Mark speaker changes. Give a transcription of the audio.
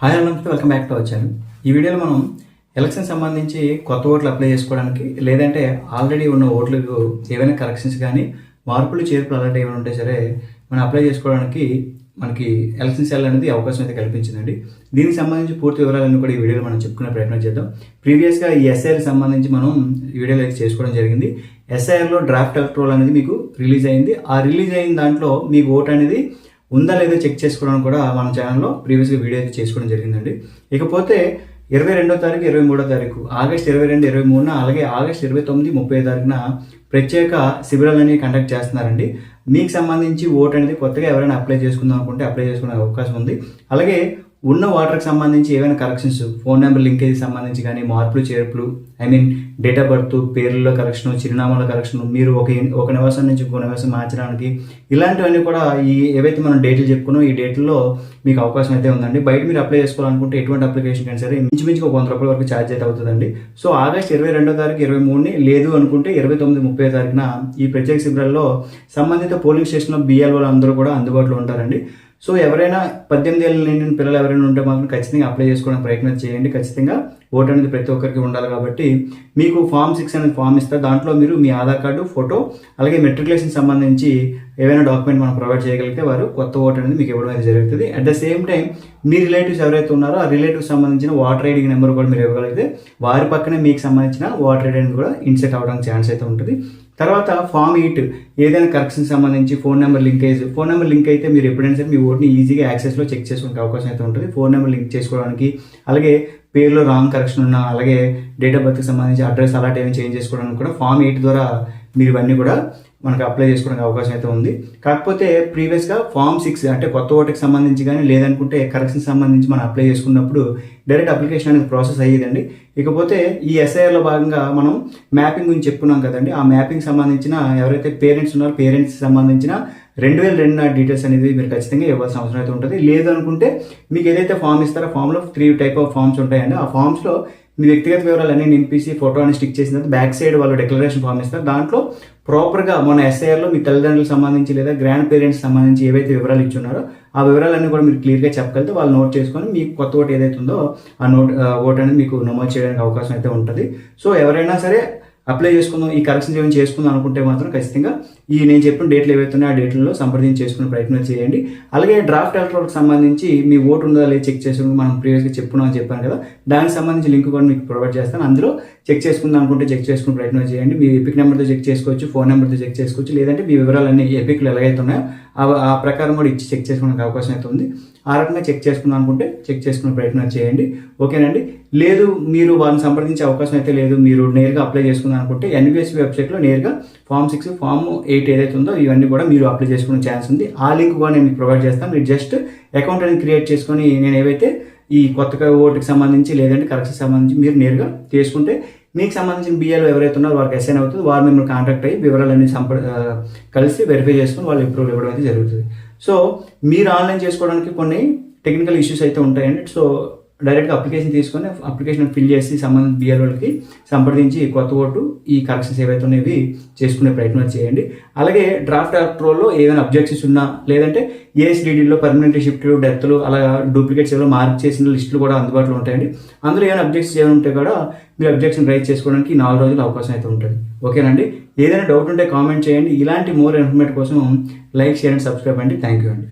Speaker 1: Hi నమస్తే, welcome back to our channel. ఈ వీడియోలో మనం ఎలక్షన్ సంబంధించి కొత్త ఓట్లు అప్లై చేసుకోవడానికి, లేదంటే ఆల్రెడీ ఉన్న ఓట్లకు ఏవైనా కరెక్షన్స్ కానీ మార్పులు చేర్పులు అలాంటివి ఏమైనా ఉంటే సరే మనం అప్లై చేసుకోవడానికి మనకి ఎలక్షన్ సెల్ అనేది అవకాశం అయితే కల్పించిందండి. దీనికి సంబంధించి పూర్తి వివరాలన్నీ కూడా ఈ వీడియోలో మనం చెప్పుకునే ప్రయత్నం చేద్దాం. ప్రీవియస్గా ఈ ఎస్ఐఆర్కి సంబంధించి మనం వీడియోలో అయితే చేసుకోవడం జరిగింది. ఎస్ఐఆర్లో డ్రాఫ్ట్ ఎలక్టోరల్ అనేది మీకు రిలీజ్ అయింది. ఆ రిలీజ్ అయిన దాంట్లో మీకు ఓట్ అనేది ఉందా లేదో చెక్ చేసుకోవడానికి కూడా మన ఛానల్లో ప్రీవియస్గా వీడియో అయితే చేసుకోవడం జరిగిందండి. ఇకపోతే 22వ తారీఖు 23వ తారీఖు ఆగస్ట్ 22, 23 అలాగే ఆగస్ట్ 29, 30 తారీఖున ప్రత్యేక శిబిరాలని కండక్ట్ చేస్తున్నారండి. మీకు సంబంధించి ఓట్ అనేది కొత్తగా ఎవరైనా అప్లై చేసుకుందాం అనుకుంటే అప్లై చేసుకునే అవకాశం ఉంది. అలాగే ఉన్న వాటర్కి సంబంధించి ఏవైనా కరెక్షన్స్, ఫోన్ నెంబర్ లింకేజ్ సంబంధించి కానీ మార్పులు చేర్పులు, డేట్ ఆఫ్ బర్త్, పేర్లలో కరెక్షన్, చిరునామాల కరెక్షన్, మీరు ఒక నివాసం నుంచి ఇంకో నివాసం మార్చడానికి, ఇలాంటివన్నీ కూడా ఈ ఏవైతే మనం డేట్లు చెప్పుకున్నాం ఈ డేట్లో మీకు అవకాశం అయితే ఉందండి. బయట మీరు అప్లై చేసుకోవాలనుకుంటే ఎటువంటి అప్లికేషన్ కానీ సరే మించుమించి ఒక ₹100 వరకు ఛార్జ్ అయితే అవుతుందండి. సో ఆగస్ట్ 22వ తారీఖు 23 లేదు అనుకుంటే 29, 30 తారీఖున ఈ ప్రత్యేక శిబిరాల్లో సంబంధిత పోలింగ్ స్టేషన్లో BLO అందరూ కూడా అందుబాటులో ఉంటారండి. సో ఎవరైనా 18 ఏళ్ళ నిండిన పిల్లలు ఎవరైనా ఉంటే మాత్రం ఖచ్చితంగా అప్లై చేసుకోవడానికి ప్రయత్నం చేయండి. ఖచ్చితంగా ఓటు అనేది ప్రతి ఒక్కరికి ఉండాలి కాబట్టి మీకు ఫామ్ 6 అనేది ఫామ్ ఇస్తారు. దాంట్లో మీరు మీ ఆధార్ కార్డు, ఫోటో, అలాగే మెట్రికులేషన్ సంబంధించి ఏవైనా డాక్యుమెంట్ మనం ప్రొవైడ్ చేయగలిగితే వారు కొత్త ఓటు అనేది మీకు ఇవ్వడం అయితే జరుగుతుంది. At the same time me relatives ఎవరైతే ఉన్నారో ఆ రిలేటివ్స్ సంబంధించిన ఓటర్ ఐడి నెంబర్ కూడా మీరు ఇవ్వగలిగితే వారి పక్కనే మీకు సంబంధించిన ఓటర్ ఐడి అనేది కూడా ఇన్సెట్ అవ్వడానికి ఛాన్స్ అయితే ఉంటుంది. తర్వాత ఫామ్ 8 ఏదైనా కరెక్షన్ సంబంధించి ఫోన్ నెంబర్ లింక్ అయితే మీరు ఎప్పుడైనా సరే మీ ఓట్ని ఈజీగా యాక్సెస్లో చెక్ చేసుకునే అవకాశం అయితే ఉంటుంది. ఫోన్ నెంబర్ లింక్ చేసుకోవడానికి, అలాగే పేరులో రాంగ్ కరెక్షన్ ఉన్నా, అలాగే డేట్ ఆఫ్ బర్త్కి సంబంధించి అడ్రస్ అలాంటి ఏమైనా చేంజ్ చేసుకోవడానికి కూడా ఫామ్ 8 ద్వారా మీరు ఇవన్నీ కూడా మనకు అప్లై చేసుకోవడానికి అవకాశం అయితే ఉంది. కాకపోతే ప్రీవియస్గా ఫామ్ 6 అంటే కొత్త ఓటుకి సంబంధించి కానీ లేదనుకుంటే కరెక్షన్ సంబంధించి మనం అప్లై చేసుకున్నప్పుడు డైరెక్ట్ అప్లికేషన్ అనేది ప్రాసెస్ అయ్యేదండి. ఇకపోతే ఈ ఎస్ఐఆర్లో భాగంగా మనం మ్యాపింగ్ గురించి చెప్పుకున్నాం కదండి. ఆ మ్యాపింగ్ సంబంధించిన ఎవరైతే పేరెంట్స్ ఉన్నారో పేరెంట్స్ సంబంధించిన 2002 డీటెయిల్స్ అనేది మీరు ఖచ్చితంగా ఇవ్వాల్సిన అవసరం అయితే ఉంటుంది. లేదు అనుకుంటే మీకు ఏదైతే ఫామ్ ఇస్తారో ఫామ్లో 3 టైప్ ఆఫ్ ఫామ్స్ ఉంటాయండి. ఆ ఫామ్స్లో మీ వ్యక్తిగత వివరాలు అన్నీ నింపేసి ఫోటో అని స్టిక్ చేసిన తర్వాత బ్యాక్ సైడ్ వాళ్ళు డిక్లరేషన్ ఫామ్ ఇస్తారు. దాంట్లో ప్రాపర్గా మన ఎస్ఐఆర్లో మీ తల్లిదండ్రులకు సంబంధించి లేదా గ్రాండ్ పేరెంట్స్ సంబంధించి ఏవైతే వివరాలు ఇచ్చున్నారో ఆ వివరాలన్నీ కూడా మీరు క్లియర్గా చెప్పగలిగితే వాళ్ళు నోట్ చేసుకొని మీకు కొత్త ఓటు ఏదైతే ఉందో ఆ ఓటు అనేది మీకు నమోదు చేయడానికి అవకాశం అయితే ఉంటుంది. సో ఎవరైనా సరే అప్లై చేసుకుందాం, ఈ కరెక్షన్స్ ఏమైనా చేసుకుందాం అనుకుంటే మాత్రం ఖచ్చితంగా ఈ నేను చెప్పిన డేట్లు ఏవైతే ఉన్నాయో ఆ డేట్లలో సంప్రదించి చేసుకునే ప్రయత్నం చేయండి. అలాగే డ్రాఫ్ట్ ఎలక్టోరల్కి సంబంధించి మీ ఓటు ఉందా లేదా చెక్ చేసుకుని మనం ప్రీవియస్గా చెప్పుకున్నామని చెప్పాను కదా, దానికి సంబంధించి లింక్ కూడా మీకు ప్రొవైడ్ చేస్తాను. అందులో చెక్ చేసుకుందాం అనుకుంటే చెక్ చేసుకునే ప్రయత్నం చేయండి. మీ ఎపిక్ నెంబర్తో చెక్ చేసుకోవచ్చు, ఫోన్ నెంబర్తో చెక్ చేసుకోవచ్చు, లేదంటే మీ వివరాలన్నీ ఎపిక్లు ఎలాగైతే ఉన్నాయో ఆ ప్రకారం కూడా ఇచ్చి చెక్ చేసుకోవడానికి అవకాశం అయితే ఉంది. ఆ రకంగా చెక్ చేసుకుందాం అనుకుంటే చెక్ చేసుకునే ప్రయత్నం చేయండి. ఓకేనండి. లేదు మీరు వాళ్ళని సంప్రదించే అవకాశం అయితే లేదు, మీరు నేరుగా అప్లై చేసుకుందాం అనుకుంటే NVSP వెబ్సైట్లో నేరుగా ఫామ్ 6, ఫామ్ 8 ఏదైతే ఉందో ఇవన్నీ కూడా మీరు అప్లై చేసుకునే ఛాన్స్ ఉంది. ఆ లింక్ కూడా నేను మీకు ప్రొవైడ్ చేస్తాను. మీరు జస్ట్ అకౌంట్ అనేది క్రియేట్ చేసుకొని నేను ఏవైతే ఈ కొత్తగా ఓటుకి సంబంధించి లేదంటే కరెక్షన్ సంబంధించి మీరు నేరుగా చేసుకుంటే మీకు సంబంధించిన BLO ఎవరైతే ఉన్నారో వారికి అసైన్ అవుతుంది. వారు మిమ్మల్ని కాంటాక్ట్ అయ్యి వివరాలన్నీ కలిసి వెరిఫై చేసుకుని వాళ్ళు అప్రూవల్ ఇవ్వడం అయితే జరుగుతుంది. సో మీరు ఆన్లైన్ చేసుకోవడానికి కొన్ని టెక్నికల్ ఇష్యూస్ అయితే ఉంటాయండి. సో డైరెక్ట్గా అప్లికేషన్ తీసుకొని అప్లికేషన్ ఫిల్ చేసి సంబంధించిన BLOలకి సంప్రదించి కొత్త ఓటు ఈ కరెక్షన్స్ ఏవైతే ఉన్నాయో చేసుకునే ప్రయత్నం చేయండి. అలాగే డ్రాఫ్ట్ ఎలక్టోరల్లో ఏమైనా అబ్జెక్షన్స్ ఉన్నా లేదంటే ASDDలో పర్మనెంట్ షిఫ్ట్లు, డెత్లు, అలా డూప్లికేట్స్ ఏమైనా మార్క్ చేసిన లిస్టులు కూడా అందుబాటులో ఉంటాయండి. అందులో ఏమైనా అబ్జెక్షన్స్ ఏమైనా ఉంటే కూడా మీరు అబ్జెక్షన్ రైజ్ చేసుకోవడానికి 4 రోజులు అవకాశం అయితే ఉంటుంది. ఓకేనండి. ఏదైనా డౌట్ ఉంటే కామెంట్ చేయండి. ఇలాంటి మోర్ ఇన్ఫర్మేషన్ కోసం లైక్, షేర్ అండ్ సబ్స్క్రైబ్ అండి. థ్యాంక్ యూ అండి.